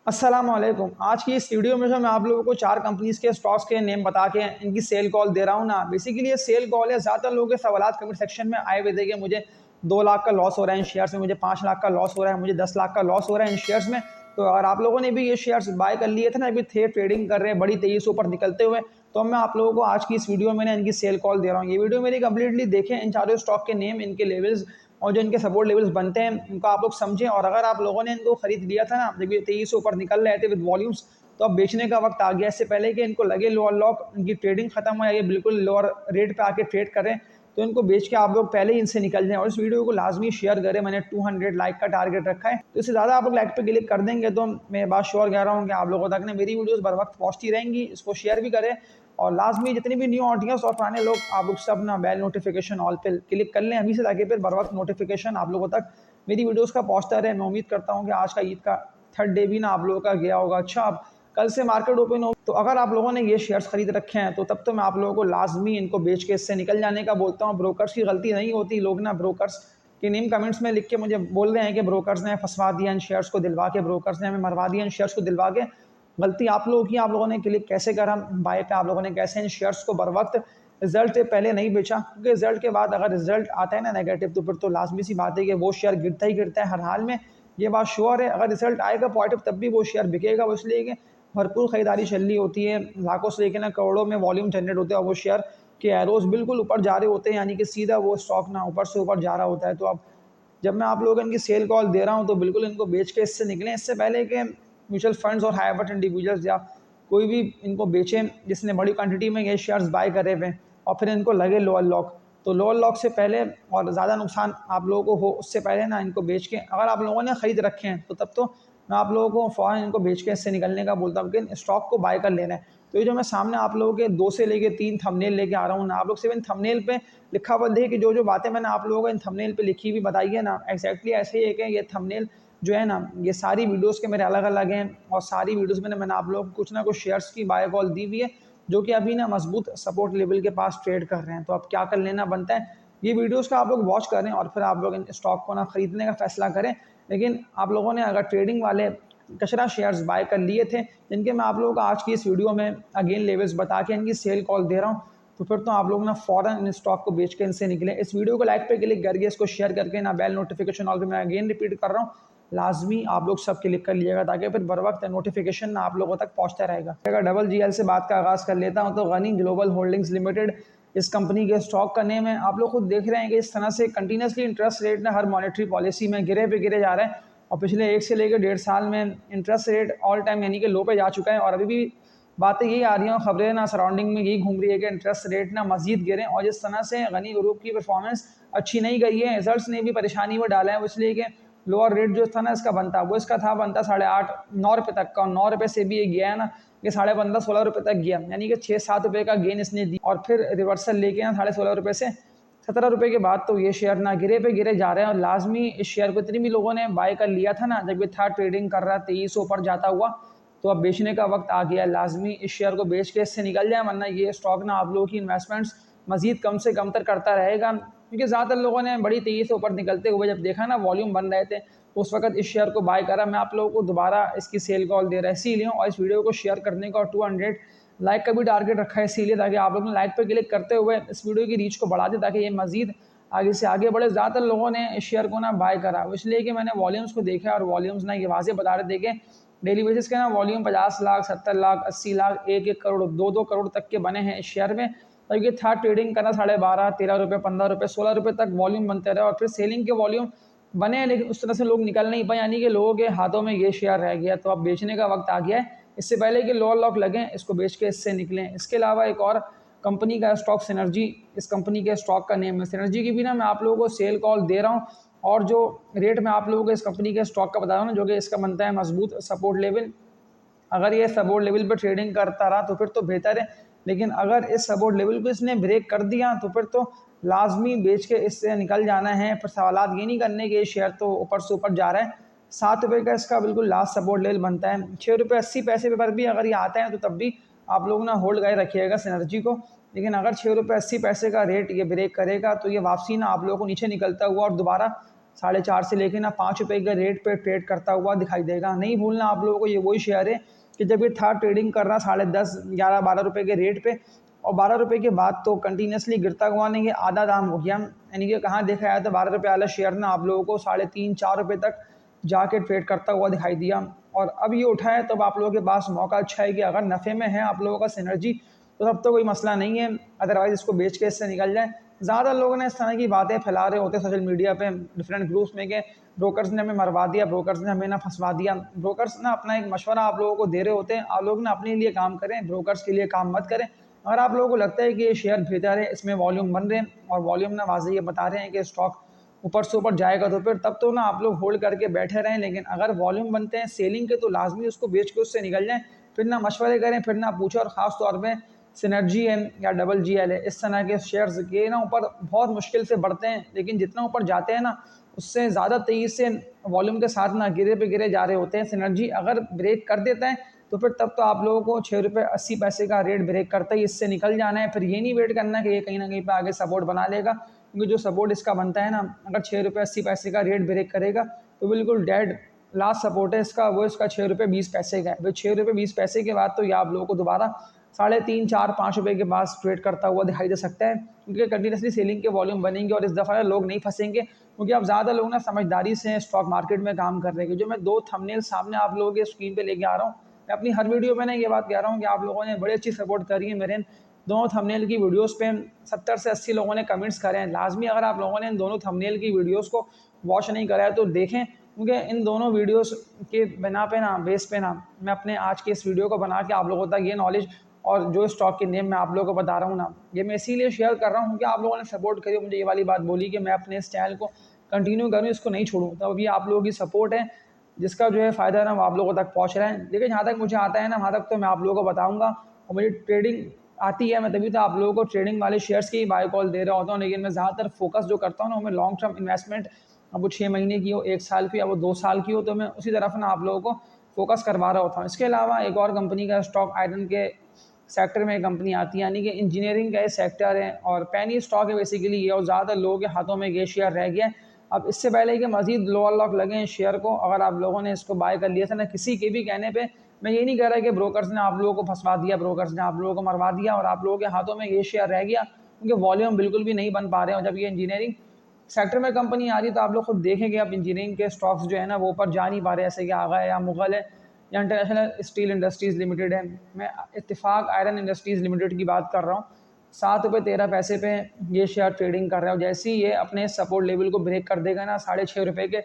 अस्सलाम वालेकुम। आज की इस वीडियो में जो मैं आप लोगों को 4 कंपनीज़ के स्टॉक्स के नेम बता के इनकी सेल कॉल दे रहा हूँ ना, बेसिकली ये सेल कॉल है। ज़्यादातर लोगों के सवालात कमेंट सेक्शन में आए हुए थे कि मुझे 2 लाख का लॉस हो रहा है इन शेयर्स में, मुझे 5 लाख का लॉस हो रहा है, मुझे 10 लाख का लॉस हो रहा है इन शेयर्स में। तो अगर आप लोगों ने भी ये शेयर्स बाय कर लिए थे ना, अभी थे ट्रेडिंग कर रहे हैं बड़ी तेज़ी से ऊपर निकलते हुए, तो मैं आप लोगों को आज की इस वीडियो में ना इनकी सेल कॉल दे रहा हूँ। ये वीडियो मेरी कंप्लीटली देखें, इन चारों स्टॉक के नेम, इनके लेवल्स और जो इनके सपोर्ट लेवल्स बनते हैं इनको आप लोग समझें। और अगर आप लोगों ने इनको खरीद लिया था ना जब ये तेज़ी से ऊपर निकल रहे थे विद वॉल्यूम्स, तो अब बेचने का वक्त आ गया। इससे पहले कि इनको लगे लोअर लॉक, इनकी ट्रेडिंग खत्म हो या ये बिल्कुल लोअर रेट पे आके ट्रेड करें, तो इनको बेच के आप लोग पहले ही इनसे निकल जाएं। और इस वीडियो को लाजमी शेयर करें। मैंने 200 लाइक का टारगेट रखा है, तो इससे ज़्यादा आप लोग लाइक पे क्लिक कर देंगे तो मैं बात श्योर कह रहा हूँ कि आप लोगों तक ने मेरी वीडियोस बर वक्त पहुँचती रहेंगी। इसको शेयर भी करें और लाजमी जितनी भी न्यू ऑडियंस और पुराने लोग आप लोग सब ना बेल नोटिफिकेशन ऑल पे क्लिक कर लें अभी से, ताकि फिर बर वक्त नोटिफिकेशन आप लोगों तक मेरी वीडियोस का पहुँचता रहे। मैं उम्मीद करता हूँ कि आज का ईद का थर्ड डे भी ना आप लोगों का गया होगा अच्छा। अब कल से मार्केट ओपन हो, तो अगर आप लोगों ने ये शेयर्स खरीद रखे हैं तो तब तो मैं आप लोगों को लाजमी इनको बेच के इससे निकल जाने का बोलता हूँ। ब्रोकर्स की गलती नहीं होती। लोग ना ब्रोकर्स के नेम कमेंट्स में लिख के मुझे बोल रहे हैं कि ब्रोकर्स ने फंसवा दिया इन शेयर्स को दिलवा के, ब्रोकर्स ने हमें मरवा दिया इन शेयर्स को दिलवा के। गलती आप लोगों की। आप लोगों ने क्लिक कैसे करा बाय पे, आप लोगों ने कैसे इन शेयर्स को बर वक्त रिजल्ट से पहले नहीं बेचा, क्योंकि रिजल्ट के बाद अगर रिजल्ट आता है ना नेगेटिव, तो फिर तो लाजमी सी बात है कि वो शेयर गिरता ही गिरता है हर हाल में। ये बात श्योर है। अगर रिजल्ट आएगा पॉजिटिव तब भी वो शेयर बिकेगा। वो इसलिए कि भरपूर खरीदारी चल रही होती है, लाखों से लेकर ना करोड़ों में वॉल्यूम जनरेट होते हैं और वो शेयर के एरोज बिल्कुल ऊपर जा रहे होते हैं, यानी कि सीधा वो स्टॉक ना ऊपर से ऊपर जा रहा होता है। तो अब जब मैं आप लोगों को इनकी सेल कॉल दे रहा हूँ तो बिल्कुल इनको बेच के इससे निकलें, इससे पहले कि म्यूचुअल फंड्स और हाई वर्थ इंडिविजुअल्स या कोई भी इनको बेचें जिसने बड़ी क्वांटिटी में ये शेयर्स बाय करे हुए और फिर इनको लगे लोअर लॉक। तो लोअर लॉक से पहले और ज़्यादा नुकसान आप लोगों को हो उससे पहले ना इनको बेच के, अगर आप लोगों ने ख़रीद रखे हैं तो तब तो मैं आप लोगों को फ़ौरन इनको बेच के इससे निकलने का बोलता हूँ कि स्टॉक को बाय कर लेना है। तो ये जो मैं सामने आप लोगों के 2 से लेके 3 थंबनेल लेके आ रहा हूँ ना, आप लोग सिर्फ इन थंबनेल पे लिखा हुआ देखिए कि जो बातें मैंने आप लोगों को इन थंबनेल पे लिखी हुई बताई है ना, एक्जैक्टली ऐसे ही है कि ये थंबनेल जो है ना, ये सारी वीडियोस के मेरे अलग अलग हैं और सारी वीडियोस में मैंने आप लोगों को कुछ ना कुछ शेयर्स की बाय कॉल दी हुई है जो कि अभी ना मजबूत सपोर्ट लेवल के पास ट्रेड कर रहे हैं। तो अब क्या कर लेना बनता है, ये वीडियोस का आप लोग वॉच करें और फिर आप लोग इन स्टॉक को ना खरीदने का फैसला करें। लेकिन आप लोगों ने अगर ट्रेडिंग वाले कचरा शेयर्स बाय कर लिए थे, जिनके मैं आप लोगों को आज की इस वीडियो में अगेन लेवल्स बता के इनकी सेल कॉल दे रहा हूँ, तो फिर तो आप लोग ना फ़ौरन इन स्टॉक को बेच के इनसे निकलें। इस वीडियो को लाइक पे क्लिक करके इसको शेयर करके ना बेल नोटिफिकेशन ऑल पे, मैं अगेन रिपीट कर रहा हूँ, लाजमी आप लोग सब क्लिक कर लीजिएगा ताकि फिर बर वक्त नोटिफिकेशन ना आप लोगों तक पहुँचता रहेगा। अगर डबल जी एल से बात का आगाज़ कर लेता हूँ तो गनी ग्लोबल होल्डिंग्स लिमिटेड इस कंपनी के स्टॉक का नेम है। आप लोग खुद देख रहे हैं कि इस तरह से कंटिन्यूसली इंटरेस्ट रेट ना हर मॉनेटरी पॉलिसी में गिरे पे गिरे जा रहे हैं और पिछले 1 से लेकर 1.5 साल में इंटरेस्ट रेट ऑल टाइम यानी कि लो पे जा चुका है। और अभी भी बातें यही आ रही हैं, खबरें ना सराउंडिंग में यही घूम रही है कि इंटरेस्ट रेट ना मजीद गिरें। और जिस तरह से गनी ग्रुप की परफॉर्मेंस अच्छी नहीं गई है, रिजल्ट्स ने भी परेशानी में डाला है, वो इसलिए कि लोअर रेट जो था ना इसका बनता, वो इसका था बनता 8.5-9 रुपये तक का, और 9 रुपये से भी ये गया है ना, ये 15.5-16 रुपये तक गया, यानी कि 6-7 रुपये का गेन इसने दी और फिर रिवर्सल लेके ना 16.5 रुपये से 17 रुपये के बाद तो ये शेयर ना गिरे पे गिरे जा रहे हैं। और लाजमी इस शेयर को इतनी भी लोगों ने बाय कर लिया था ना जब ये था ट्रेडिंग कर रहा 23 ऊपर जाता हुआ, तो अब बेचने का वक्त आ गया। लाजमी इस शेयर को बेच के इससे निकल जाए, वरना ये स्टॉक ना आप लोगों की इन्वेस्टमेंट्स मजीद कम से कम तर करता रहेगा। क्योंकि ज़्यादातर लोगों ने बड़ी तेज़ी से ऊपर निकलते हुए जब देखा ना वॉल्यूम बन रहे थे, तो उस वक्त इस शेयर को बाय करा। मैं आप लोगों को दोबारा इसकी सेल कॉल दे रहा है इसीलिए, और इस वीडियो को शेयर करने का 200 लाइक का भी टारगेट रखा है इसीलिए, ताकि आप लोग लाइक पर क्लिक करते हुए इस वीडियो की रीच को बढ़ा दें ताकि ये मजीद आगे से आगे बढ़े। ज़्यादातर लोगों ने इस शेयर को ना बाय करा, इसलिए कि मैंने वॉल्यूम्स को देखा और वॉल्यूम्स ना ये वाज़ेह बता रहे थे कि डेली बेसिस के ना वॉल्यूम 50 लाख, 70 लाख, 80 लाख, 1-1 करोड़, 2-2 करोड़ तक के बने हैं इस शेयर में। और ये था ट्रेडिंग करना 12.5-13 रुपये, 15 रुपये, 16 रुपये तक वॉल्यूम बनते रहे और फिर सेलिंग के वॉल्यूम बने हैं, लेकिन उस तरह से लोग निकल नहीं पाए, यानी कि लोगों के हाथों में ये शेयर रह गया। तो अब बेचने का वक्त आ गया है, इससे पहले कि लोअर लॉक लगें इसको बेच के इससे निकलें। इसके अलावा एक और कंपनी का स्टॉक सिनर्जी, इस कंपनी के स्टॉक का नेम है। सिनर्जी की भी ना मैं आप लोगों को सेल कॉल दे रहा हूँ और जो रेट मैं आप लोगों को इस कंपनी के स्टॉक का बता रहा हूँ ना, जो कि इसका बनता है मजबूत सपोर्ट लेवल, अगर ये सपोर्ट लेवल पर ट्रेडिंग करता रहा तो फिर तो बेहतर है, लेकिन अगर इस सपोर्ट लेवल को इसने ब्रेक कर दिया तो फिर तो लाजमी बेच के इससे निकल जाना है। फिर सवालात ये नहीं करने के शेयर तो ऊपर से ऊपर जा रहा है। 7 रुपये का इसका बिल्कुल लास्ट सपोर्ट लेवल बनता है। 6 रुपये 80 पैसे पर भी अगर ये आता है तो तब भी आप लोग ना होल्ड कर रखिएगा सिनर्जी को। लेकिन अगर 6 रुपये 80 पैसे का रेट ये ब्रेक करेगा तो ये वापसी ना आप लोगों को नीचे निकलता हुआ और दोबारा 4.5 से लेके ना 5 रुपये के रेट पे ट्रेड करता हुआ दिखाई देगा। नहीं भूलना आप लोगों को, ये वही शेयर है कि जब ये था ट्रेडिंग कर रहा 10.5, 11, 12 रुपये के रेट पे, और 12 रुपये के बाद तो कंटिन्यूसली गिरता हुआ नहीं, ये आधा दाम हो गया। यानी कि कहाँ देखा जाए तो 12 रुपये वाला शेयर ना आप लोगों को 3.5, 4 रुपये तक जाके ट्रेड करता हुआ दिखाई दिया। और अब ये उठा है, तब आप लोगों के पास मौका अच्छा है कि अगर नफ़े में है आप लोगों का सिनर्जी, तो तब तो कोई मसला नहीं है, अदरवाइज़ इसको बेच के इससे निकल जाए। ज़्यादा लोग ने इस तरह की बातें फैला रहे होते हैं सोशल मीडिया पे डिफरेंट ग्रुप्स में कि ब्रोकर्स ने हमें मरवा दिया, ब्रोकर्स ने हमें ना फंसवा दिया। ब्रोकर्स ना अपना एक मशवरा आप लोगों को दे रहे होते हैं, आप लोग ना अपने लिए काम करें, ब्रोकर्स के लिए काम मत करें। अगर आप लोगों को लगता है कि ये शेयर बेहतर है, इसमें वॉल्यूम बन रहे हैं और वॉल्यूम ना वाज़ेह ये बता रहे हैं कि स्टॉक ऊपर से ऊपर जाएगा, तो फिर तब तो ना आप लोग होल्ड करके बैठे रहें। लेकिन अगर वॉल्यूम बनते हैं सेलिंग के, तो लाजमी उसको बेच के उससे निकल जाएँ। फिर ना मशवरे करें, फिर ना पूछें। और ख़ास तौर पे सिनर्जी है या डबल जी एल है, इस तरह के शेयर्स के ना ऊपर बहुत मुश्किल से बढ़ते हैं, लेकिन जितना ऊपर जाते हैं ना उससे ज़्यादा तेज़ी से वॉल्यूम के साथ ना गिरे पे गिरे जा रहे होते हैं। सिनर्जी अगर ब्रेक कर देता है तो फिर तब तो आप लोगों को 6 रुपये 80 पैसे का रेट ब्रेक करता ही इससे निकल जाना है। फिर ये नहीं वेट करना कि ये कहीं ना कहीं पे आगे सपोर्ट बना लेगा, क्योंकि जो सपोर्ट इसका बनता है ना, अगर 6 रुपये 80 पैसे का रेट ब्रेक करेगा तो बिल्कुल डेड लास्ट सपोर्ट है इसका, वो इसका 6 रुपये 20 पैसे का है। फिर 6 रुपये 20 पैसे के बाद तो ये आप लोगों को दोबारा 3.5, 4, 5 रुपये के पास ट्रेड करता हुआ दिखाई दे सकता है, क्योंकि कंटिन्यूसली सेलिंग के वॉल्यूम बनेंगे और इस दफ़ा लोग नहीं फंसेंगे, क्योंकि अब ज़्यादा लोग ना समझदारी से स्टॉक मार्केट में काम कर रहे हैं। जो मैं 2 थंबनेल सामने आप लोगों के स्क्रीन पे लेके आ रहा हूँ, मैं अपनी हर वीडियो में ना ये बात कह रहा हूँ कि आप लोगों ने बड़ी अच्छी सपोर्ट करी है मेरे दोनों थंबनेल की वीडियोस पे। 70 से 80 लोगों ने कमेंट्स करे हैं। लाजमी अगर आप लोगों ने इन दोनों थंबनेल की वीडियोस को वॉच नहीं करा है तो देखें, क्योंकि इन दोनों वीडियोस के बिना पे ना, बेस पे ना, मैं अपने आज की इस वीडियो को बना के आप लोगों तक ये नॉलेज और जो स्टॉक के नेम मैं आप लोगों को बता रहा हूँ ना, ये मैं इसीलिए शेयर कर रहा हूँ कि आप लोगों ने सपोर्ट करी, मुझे ये वाली बात बोली कि मैं अपने इस चैनल को कंटिन्यू करूँ, इसको नहीं छोड़ूँ। तो अभी आप लोगों की सपोर्ट है जिसका जो है फ़ायदा है ना वो आप लोगों तक पहुँच रहा है। लेकिन जहाँ तक मुझे आता है ना, वहाँ तक तो मैं आप लोगों को बताऊँगा, और मुझे ट्रेडिंग आती है, मैं तभी तो आप लोगों को ट्रेडिंग वाले शेयर्स की बाय कॉल दे रहा होता हूँ। लेकिन मैं ज़्यादातर फोकस जो करता हूँ ना, वो मैं लॉन्ग टर्म इन्वेस्टमेंट, अब वो 6 महीने की हो, 1 साल की, या वो 2 साल की हो, तो मैं उसी तरफ ना आप लोगों को फोकस करवा रहा होता हूँ। इसके अलावा एक और कंपनी का स्टॉक आयरन के सेक्टर में एक कंपनी आती है, यानी कि इंजीनियरिंग का ये सेक्टर है और पैनी स्टॉक है बेसिकली ये, और ज़्यादातर लोगों के हाथों में ये शेयर रह गया है। अब इससे पहले कि मज़ीद लोअर लॉक लगे हैं शेयर को, अगर आप लोगों ने इसको बाय कर लिया था ना किसी के भी कहने पे, मैं ये नहीं कह रहा कि ब्रोकर्स ने आप लोगों को फंसवा दिया, ब्रोकर्स ने आप लोगों को मरवा दिया और आप लोगों के हाथों में ये शेयर रह गया, क्योंकि वॉल्यूम बिल्कुल भी नहीं बन पा रहे हैं। और जब ये इंजीनियरिंग सेक्टर में कंपनी आ रही है तो आप लोग खुद देखेंगे, अब इंजीनियरिंग के स्टॉक्स जो है ना वो ऊपर जा नहीं पा रहे, ऐसे कि आगा है या मुगल है या इंटरनेशनल स्टील इंडस्ट्रीज़ लिमिटेड है। मैं इत्तेफाक आयरन इंडस्ट्रीज़ लिमिटेड की बात कर रहा हूँ। 7 रुपये 13 पैसे पे ये शेयर ट्रेडिंग कर रहा है। जैसे ही ये अपने सपोर्ट लेवल को ब्रेक कर देगा ना 6.5 रुपये के,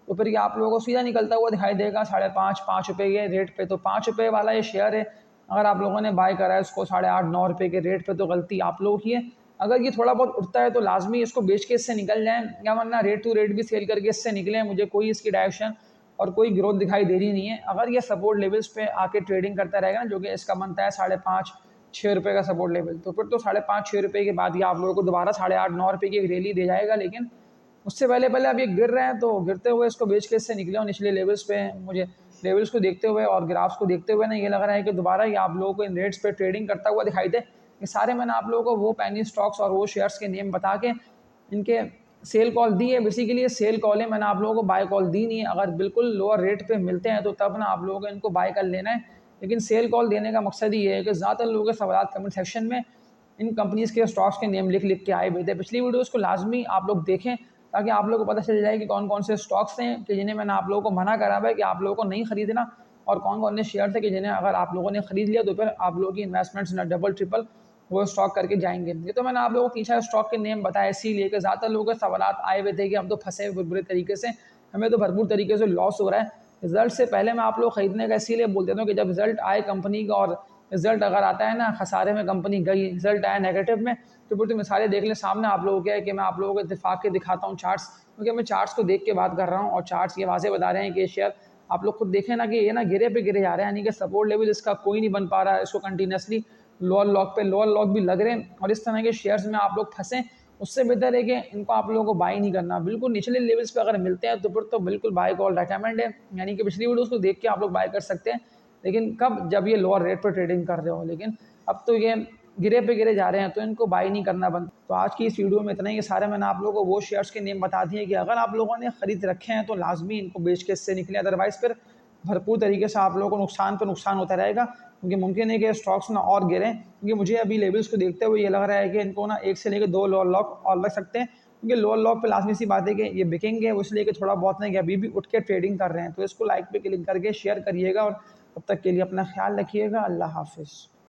तो फिर ये आप लोगों को सीधा निकलता हुआ दिखाई देगा 5.5, 5 रुपये के रेट पे। तो 5 रुपये वाला ये शेयर है, अगर आप लोगों ने बाय करा है उसको 8.5, 9 रुपये के रेट पे, तो गलती आप लोगों की है। अगर ये थोड़ा बहुत उठता है तो लाजमी इसको बेच के इससे निकल जाएँ, या वरना रेट टू रेट भी सेल करके इससे निकलें। मुझे कोई इसकी डायरेक्शन और कोई ग्रोथ दिखाई दे रही नहीं है। अगर ये सपोर्ट लेवल्स पे आके ट्रेडिंग करता रहेगा ना, जो कि इसका बनता है 5.5, 6 रुपये का सपोर्ट लेवल, तो फिर तो 5.5, 6 रुपये के बाद ये आप लोगों को दोबारा 8.5, 9 रुपये की एक रैली दे जाएगा। लेकिन उससे पहले पहले अब ये गिर रहे हैं, तो गिरते हुए इसको बेच के इससे निकले और निचले लेवल्स पे मुझे लेवल्स को देखते हुए और ग्राफ्स को देखते हुए ना ये लग रहा है कि दोबारा ये आप लोगों को इन रेट्स पे ट्रेडिंग करता हुआ दिखाई दे। ये सारे मैंने आप लोगों को वो पैनी स्टॉक्स और वो शेयर्स के नेम बता के इनके सेल कॉल दी है। बेसिकली ये सेल कॉल है, मैंने आप लोगों को बाय कॉल दी नहीं है। अगर बिल्कुल लोअर रेट पे मिलते हैं तो तब ना आप लोगों को इनको बाय कर लेना है। लेकिन सेल कॉल देने का मकसद ही ये है कि ज़्यादातर लोगों के सवाल कमेंट सेक्शन में इन कंपनीज़ के स्टॉक्स के नेम लिख लिख के आए हुए थे। पिछली वीडियोज़ को लाजमी आप लोग देखें, ताकि आप लोगों को पता चल जाए कि कौन कौन से स्टॉक्स हैं कि जिन्हें मैंने आप लोगों को मना करा हुआ है कि आप लोगों को नहीं खरीदना, और कौन कौन से शेयर थे कि जिन्हें अगर आप लोगों ने खरीद लिया तो फिर आप लोगों की इन्वेस्टमेंट्स ना डबल ट्रिपल वो स्टॉक करके जाएंगे। ये तो मैंने आप लोगों को 3-4 स्टॉक के नेम बताए, इसीलिए कि ज़्यादातर लोगों के सवाल आए हुए थे कि हम तो फंसे हुए बुरे तरीके से, हमें तो भरपूर तरीके से लॉस हो रहा है। रिजल्ट से पहले मैं आप लोग खरीदने का इसीलिए बोल देता हूँ कि जब रिजल्ट आए कंपनी का, और रिजल्ट अगर आता है ना खसारे में कंपनी गई, रिजल्ट आया नेगेटिव में, तो फिर तो मिसालें देख लें सामने आप लोगों के है कि मैं आप लोगों को इत्तेफाक के दिखाता हूँ चार्ट्स, क्योंकि मैं चार्ट्स को देख के बात कर रहा हूँ और चार्ट्स ये वाज़ेह बता रहे हैं कि शेयर आप लोग खुद देखें ना कि ये ना गिरे पे गिरे जा रहे हैं, यानी कि सपोर्ट लेवल इसका कोई नहीं बन पा रहा है। इसको कंटिन्यूसली लोअर लॉक पे लोअर लॉक भी लग रहे हैं, और इस तरह के शेयर्स में आप लोग फंसें, उससे बेहतर है कि इनको आप लोगों को बाई नहीं करना। बिल्कुल निचले लेवल्स पे अगर मिलते हैं तो फिर तो बिल्कुल बाय कॉल रिकमेंड है, यानी कि पिछली वीडियोस को देख के आप लोग बाय कर सकते हैं। लेकिन कब, जब ये लोअर रेट पर ट्रेडिंग कर रहे हो। लेकिन अब तो ये गिरे पे गिरे जा रहे हैं, तो इनको बाई नहीं करना बंद। तो आज की इस वीडियो में इतना ही। ये सारे मैंने आप लोगों को वो शेयर्स के नेम बता दिए कि अगर आप लोगों ने खरीद रखे हैं तो लाजमी इनको बेच के इससे निकले, अदरवाइज़ फिर भरपूर तरीके से आप लोगों को नुकसान पर नुकसान होता रहेगा, क्योंकि मुमकिन है कि स्टॉक्स ना और गिरें। क्योंकि मुझे अभी लेवल्स को देखते हुए ये लग रहा है कि इनको ना 1 से लेकर 2 लोअर लॉक और लग सकते हैं, क्योंकि लोअर लॉक पे लाजमी सी बात है कि ये बिकेंगे, इसलिए कि थोड़ा बहुत नहीं कि अभी भी उठ के ट्रेडिंग कर रहे हैं। तो इसको लाइक पे क्लिक करके शेयर करिएगा, और तब तक के लिए अपना ख्याल रखिएगा। अल्लाह हाफिज़।